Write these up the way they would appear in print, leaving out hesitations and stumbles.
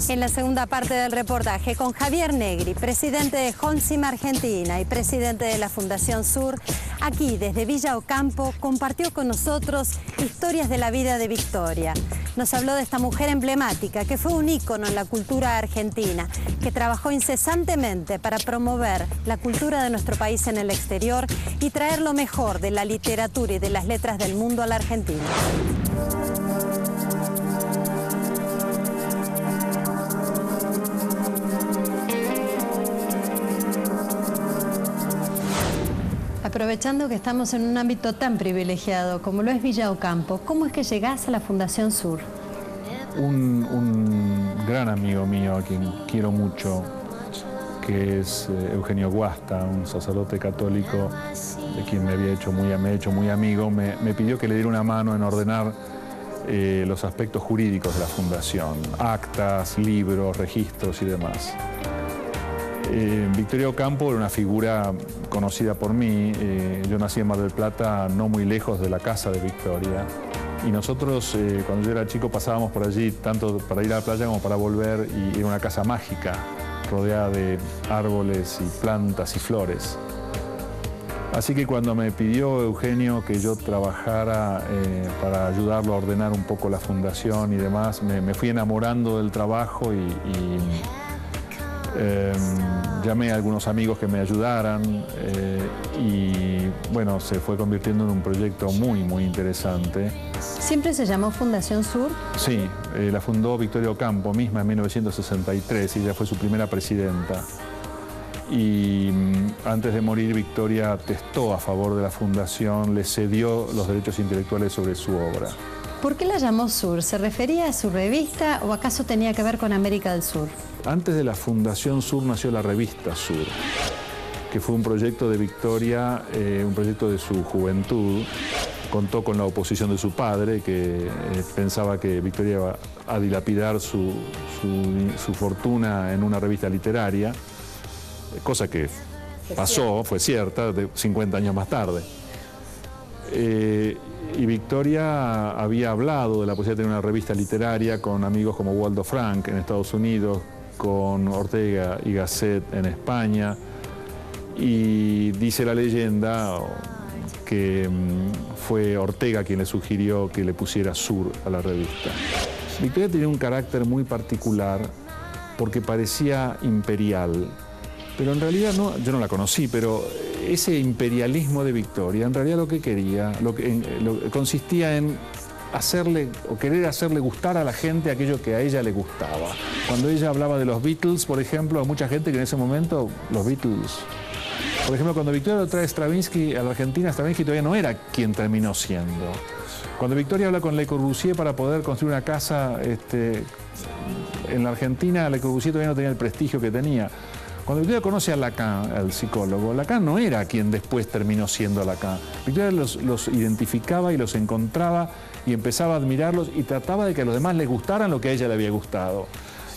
En la segunda parte del reportaje con Javier Negri, presidente de Holcim Argentina y presidente de la Fundación Sur, aquí desde Villa Ocampo compartió con nosotros historias de la vida de Victoria. Nos habló de esta mujer emblemática que fue un ícono en la cultura argentina, que trabajó incesantemente para promover la cultura de nuestro país en el exterior y traer lo mejor de la literatura y de las letras del mundo a la Argentina. Aprovechando que estamos en un ámbito tan privilegiado como lo es Villa Ocampo, ¿cómo es que llegás a la Fundación Sur? Un gran amigo mío a quien quiero mucho, que es Eugenio Guasta, un sacerdote católico de quien me he hecho muy amigo, me pidió que le diera una mano en ordenar los aspectos jurídicos de la Fundación, actas, libros, registros y demás. Victoria Ocampo era una figura conocida por mí. Yo nací en Mar del Plata, no muy lejos de la casa de Victoria. Y nosotros, cuando yo era chico, pasábamos por allí tanto para ir a la playa como para volver, y era una casa mágica, rodeada de árboles y plantas y flores. Así que cuando me pidió Eugenio que yo trabajara para ayudarlo a ordenar un poco la fundación y demás, me fui enamorando del trabajo y llamé a algunos amigos que me ayudaran y bueno, se fue convirtiendo en un proyecto muy interesante. ¿Siempre se llamó Fundación Sur? Sí, la fundó Victoria Ocampo misma en 1963 y ella fue su primera presidenta. Y antes de morir, Victoria testó a favor de la fundación, le cedió los derechos intelectuales sobre su obra. ¿Por qué la llamó Sur? ¿Se refería a su revista o acaso tenía que ver con América del Sur? Antes de la Fundación Sur nació la revista Sur, que fue un proyecto de Victoria, un proyecto de su juventud. Contó con la oposición de su padre, que pensaba que Victoria iba a dilapidar su fortuna en una revista literaria, cosa que pasó, fue cierta, 50 años más tarde. Y Victoria había hablado de la posibilidad de tener una revista literaria con amigos como Waldo Frank en Estados Unidos, con Ortega y Gasset en España, y dice la leyenda que fue Ortega quien le sugirió que le pusiera Sur a la revista. Victoria tenía un carácter muy particular porque parecía imperial, pero en realidad no, yo no la conocí, pero ese imperialismo de Victoria en realidad lo que quería, consistía en hacerle o querer hacerle gustar a la gente aquello que a ella le gustaba. Cuando ella hablaba de los Beatles, por ejemplo, a mucha gente que en ese momento, los Beatles. Por ejemplo, cuando Victoria lo trae Stravinsky a la Argentina, Stravinsky todavía no era quien terminó siendo. Cuando Victoria habla con Le Corbusier para poder construir una casa en la Argentina, Le Corbusier todavía no tenía el prestigio que tenía. Cuando Victoria conoce a Lacan, al psicólogo, Lacan no era quien después terminó siendo Lacan. Victoria los identificaba y los encontraba y empezaba a admirarlos y trataba de que a los demás les gustaran lo que a ella le había gustado.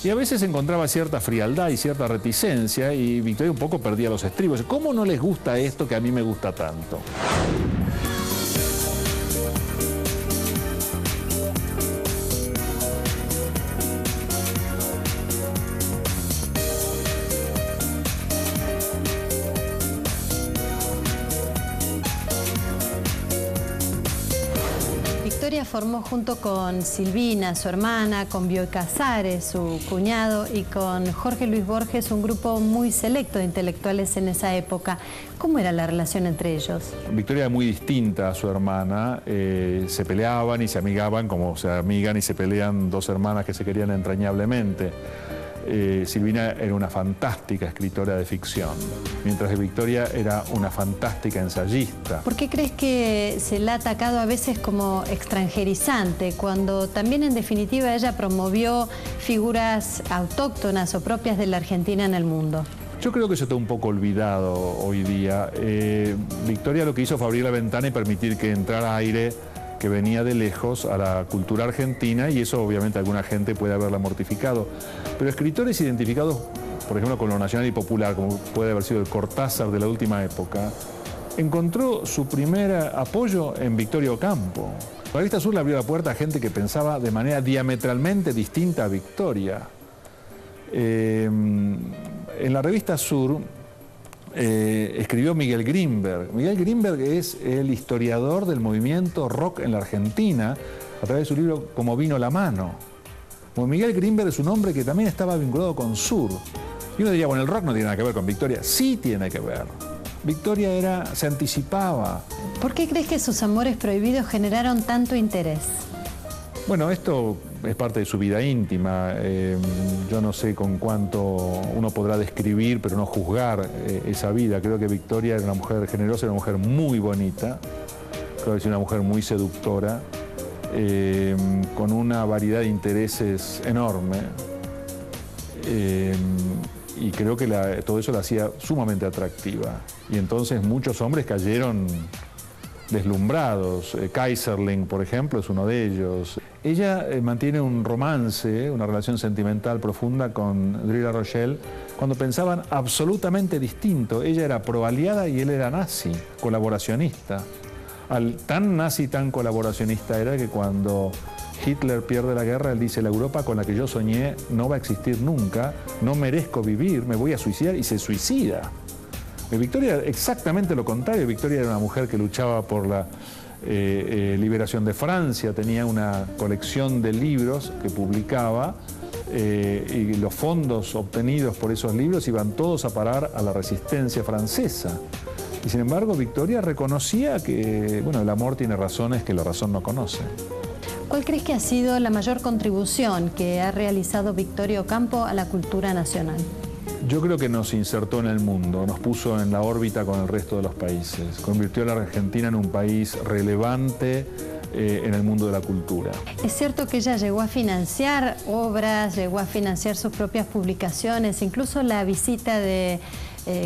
Y a veces encontraba cierta frialdad y cierta reticencia y Victoria un poco perdía los estribos. ¿Cómo no les gusta esto que a mí me gusta tanto? Victoria formó junto con Silvina, su hermana, con Bioy Casares, su cuñado, y con Jorge Luis Borges, un grupo muy selecto de intelectuales en esa época. ¿Cómo era la relación entre ellos? Victoria era muy distinta a su hermana. Se peleaban y se amigaban como se amigan y se pelean dos hermanas que se querían entrañablemente. Silvina era una fantástica escritora de ficción, mientras que Victoria era una fantástica ensayista. ¿Por qué crees que se la ha atacado a veces como extranjerizante, cuando también en definitiva ella promovió figuras autóctonas o propias de la Argentina en el mundo? Yo creo que eso está un poco olvidado hoy día. Victoria lo que hizo fue abrir la ventana y permitir que entrara aire que venía de lejos a la cultura argentina, y eso obviamente alguna gente puede haberla mortificado. Pero escritores identificados, por ejemplo, con lo nacional y popular, como puede haber sido el Cortázar de la última época, encontró su primer apoyo en Victoria Ocampo. La revista Sur le abrió la puerta a gente que pensaba de manera diametralmente distinta a Victoria. En la revista Sur escribió Miguel Grimberg. Miguel Grimberg es el historiador del movimiento rock en la Argentina a través de su libro Como vino la mano. Miguel Grimberg es un hombre que también estaba vinculado con Sur. Y uno diría, bueno, el rock no tiene nada que ver con Victoria. Sí tiene que ver. Victoria se anticipaba. ¿Por qué crees que sus amores prohibidos generaron tanto interés? Bueno, esto es parte de su vida íntima. Yo no sé con cuánto uno podrá describir, pero no juzgar esa vida. Creo que Victoria era una mujer generosa, era una mujer muy bonita. Creo que es una mujer muy seductora, con una variedad de intereses enorme. Y creo que todo eso la hacía sumamente atractiva. Y entonces muchos hombres cayeron deslumbrados. Kaiserling, por ejemplo, es uno de ellos. Ella mantiene un romance, una relación sentimental profunda con Drila Rochelle, cuando pensaban absolutamente distinto. Ella era pro-aliada y él era nazi, colaboracionista. Tan nazi, tan colaboracionista era que cuando Hitler pierde la guerra, él dice: la Europa con la que yo soñé no va a existir nunca, no merezco vivir, me voy a suicidar, y se suicida. Victoria, exactamente lo contrario. Victoria era una mujer que luchaba por la liberación de Francia, tenía una colección de libros que publicaba y los fondos obtenidos por esos libros iban todos a parar a la resistencia francesa. Y sin embargo, Victoria reconocía que, bueno, el amor tiene razones que la razón no conoce. ¿Cuál crees que ha sido la mayor contribución que ha realizado Victoria Ocampo a la cultura nacional? Yo creo que nos insertó en el mundo, nos puso en la órbita con el resto de los países, convirtió a la Argentina en un país relevante en el mundo de la cultura. Es cierto que ella llegó a financiar obras, llegó a financiar sus propias publicaciones, incluso la visita de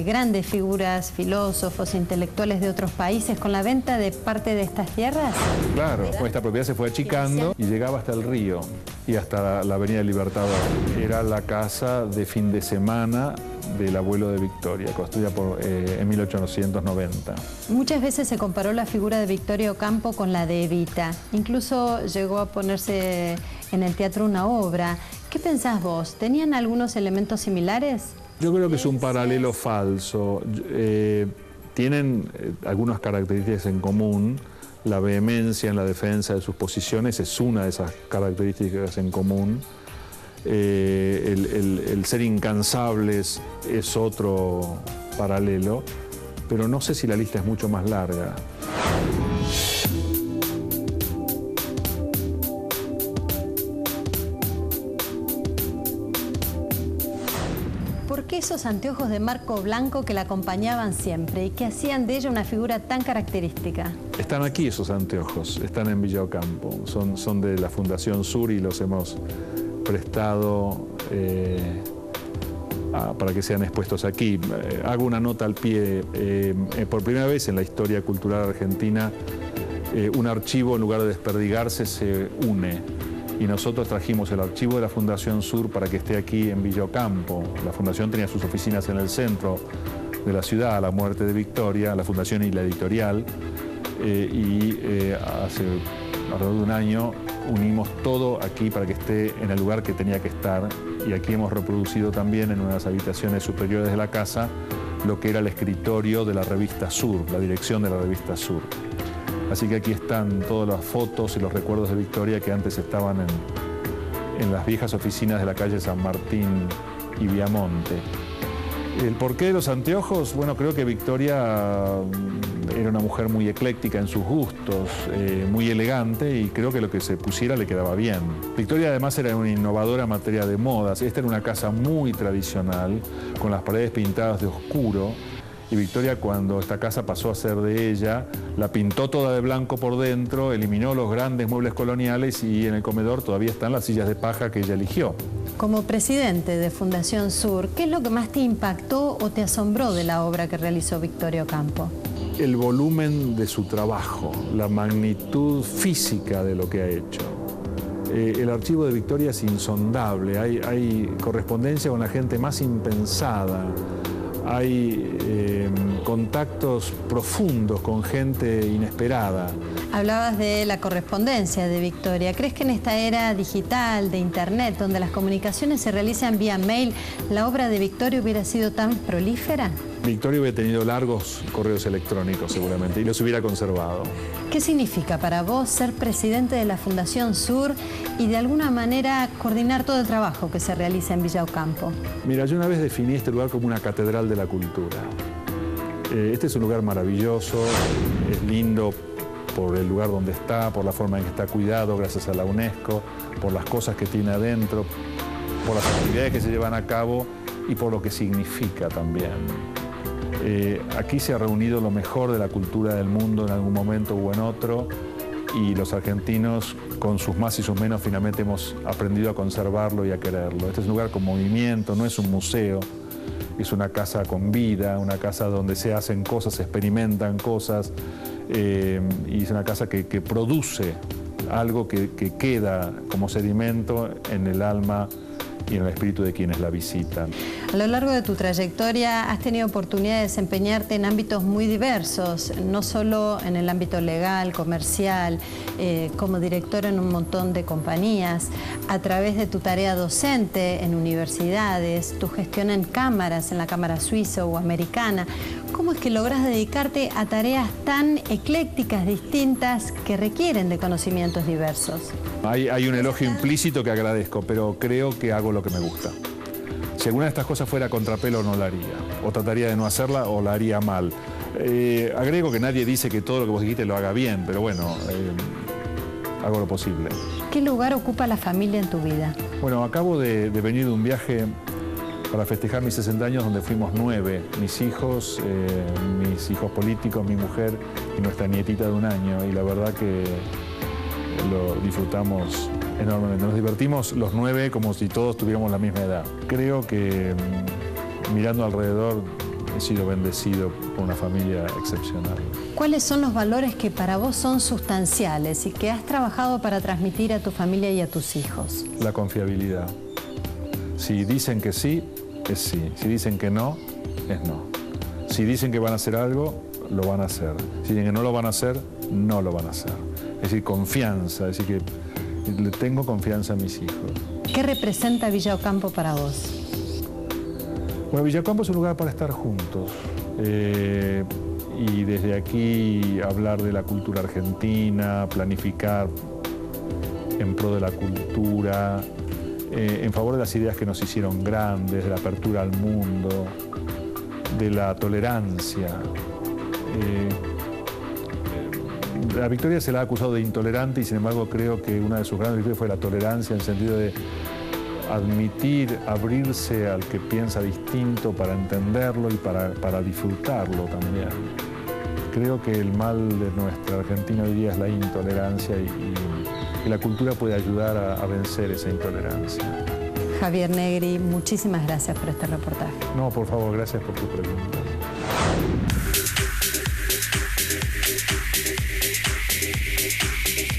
grandes figuras, filósofos, intelectuales de otros países con la venta de parte de estas tierras. Claro, esta propiedad se fue achicando y llegaba hasta el río y hasta la Avenida Libertador. Era la casa de fin de semana del abuelo de Victoria, construida en 1890. Muchas veces se comparó la figura de Victoria Ocampo con la de Evita. Incluso llegó a ponerse en el teatro una obra. ¿Qué pensás vos? ¿Tenían algunos elementos similares? Yo creo que es un paralelo falso. Tienen algunas características en común. La vehemencia en la defensa de sus posiciones es una de esas características en común. El ser incansables es otro paralelo, pero no sé si la lista es mucho más larga. ¿Por qué esos anteojos de marco blanco que la acompañaban siempre y que hacían de ella una figura tan característica? Están aquí esos anteojos, están en Villa Ocampo, son de la Fundación Sur y los hemos prestado para que sean expuestos aquí. Hago una nota al pie. Por primera vez en la historia cultural argentina, un archivo, en lugar de desperdigarse, se une. Y nosotros trajimos el archivo de la Fundación Sur para que esté aquí en Villa Ocampo. La Fundación tenía sus oficinas en el centro de la ciudad, a la muerte de Victoria, la Fundación y la editorial. Hace alrededor de un año unimos todo aquí para que esté en el lugar que tenía que estar. Y aquí hemos reproducido también en unas habitaciones superiores de la casa lo que era el escritorio de la revista Sur, la dirección de la revista Sur. Así que aquí están todas las fotos y los recuerdos de Victoria que antes estaban en las viejas oficinas de la calle San Martín y Viamonte. ¿El porqué de los anteojos? Bueno, creo que Victoria era una mujer muy ecléctica en sus gustos, muy elegante, y creo que lo que se pusiera le quedaba bien. Victoria además era una innovadora en materia de modas. Esta era una casa muy tradicional, con las paredes pintadas de oscuro. Y Victoria, cuando esta casa pasó a ser de ella, la pintó toda de blanco por dentro, eliminó los grandes muebles coloniales y en el comedor todavía están las sillas de paja que ella eligió. Como presidente de Fundación Sur, ¿qué es lo que más te impactó o te asombró de la obra que realizó Victoria Ocampo? El volumen de su trabajo, la magnitud física de lo que ha hecho. El archivo de Victoria es insondable, hay correspondencia con la gente más impensada. Hay contactos profundos con gente inesperada. Hablabas de la correspondencia de Victoria. ¿Crees que en esta era digital, de internet, donde las comunicaciones se realizan vía mail, la obra de Victoria hubiera sido tan prolífera? Victoria hubiera tenido largos correos electrónicos seguramente y los hubiera conservado. ¿Qué significa para vos ser presidente de la Fundación Sur y de alguna manera coordinar todo el trabajo que se realiza en Villa Ocampo? Mira, yo una vez definí este lugar como una catedral de la cultura. Este es un lugar maravilloso, es lindo por el lugar donde está, por la forma en que está cuidado gracias a la UNESCO, por las cosas que tiene adentro, por las actividades que se llevan a cabo y por lo que significa también. Aquí se ha reunido lo mejor de la cultura del mundo en algún momento u en otro, y los argentinos, con sus más y sus menos, finalmente hemos aprendido a conservarlo y a quererlo. Este es un lugar con movimiento, no es un museo, es una casa con vida, una casa donde se hacen cosas, se experimentan cosas, y es una casa que produce algo que queda como sedimento en el alma y en el espíritu de quienes la visitan. A lo largo de tu trayectoria has tenido oportunidad de desempeñarte en ámbitos muy diversos, no solo en el ámbito legal, comercial, como director en un montón de compañías, a través de tu tarea docente en universidades, tu gestión en cámaras, en la Cámara Suiza o Americana. ¿Cómo es que logras dedicarte a tareas tan eclécticas, distintas, que requieren de conocimientos diversos? Hay un elogio implícito que agradezco, pero creo que hago lo que me gusta. Si alguna de estas cosas fuera a contrapelo, no la haría. O trataría de no hacerla o la haría mal. Agrego que nadie dice que todo lo que vos dijiste lo haga bien, pero bueno, hago lo posible. ¿Qué lugar ocupa la familia en tu vida? Bueno, acabo de venir de un viaje para festejar mis 60 años donde fuimos 9, mis hijos políticos, mi mujer y nuestra nietita de 1 año, y la verdad que lo disfrutamos enormemente. Nos divertimos los 9 como si todos tuviéramos la misma edad. Creo que mirando alrededor he sido bendecido por una familia excepcional. ¿Cuáles son los valores que para vos son sustanciales y que has trabajado para transmitir a tu familia y a tus hijos? La confiabilidad. Si dicen que sí, es sí. Si dicen que no, es no. Si dicen que van a hacer algo, lo van a hacer. Si dicen que no lo van a hacer, no lo van a hacer. Es decir, confianza. Es decir, que le tengo confianza a mis hijos. ¿Qué representa Villa Ocampo para vos? Bueno, Villa Ocampo es un lugar para estar juntos. Y desde aquí hablar de la cultura argentina, planificar en pro de la cultura, en favor de las ideas que nos hicieron grandes, de la apertura al mundo, de la tolerancia. A Victoria se la ha acusado de intolerante y sin embargo creo que una de sus grandes virtudes fue la tolerancia, en el sentido de admitir, abrirse al que piensa distinto para entenderlo y para disfrutarlo también. Creo que el mal de nuestra Argentina hoy día es la intolerancia y la cultura puede ayudar a vencer esa intolerancia. Javier Negri, muchísimas gracias por este reportaje. No, por favor, gracias por tu pregunta.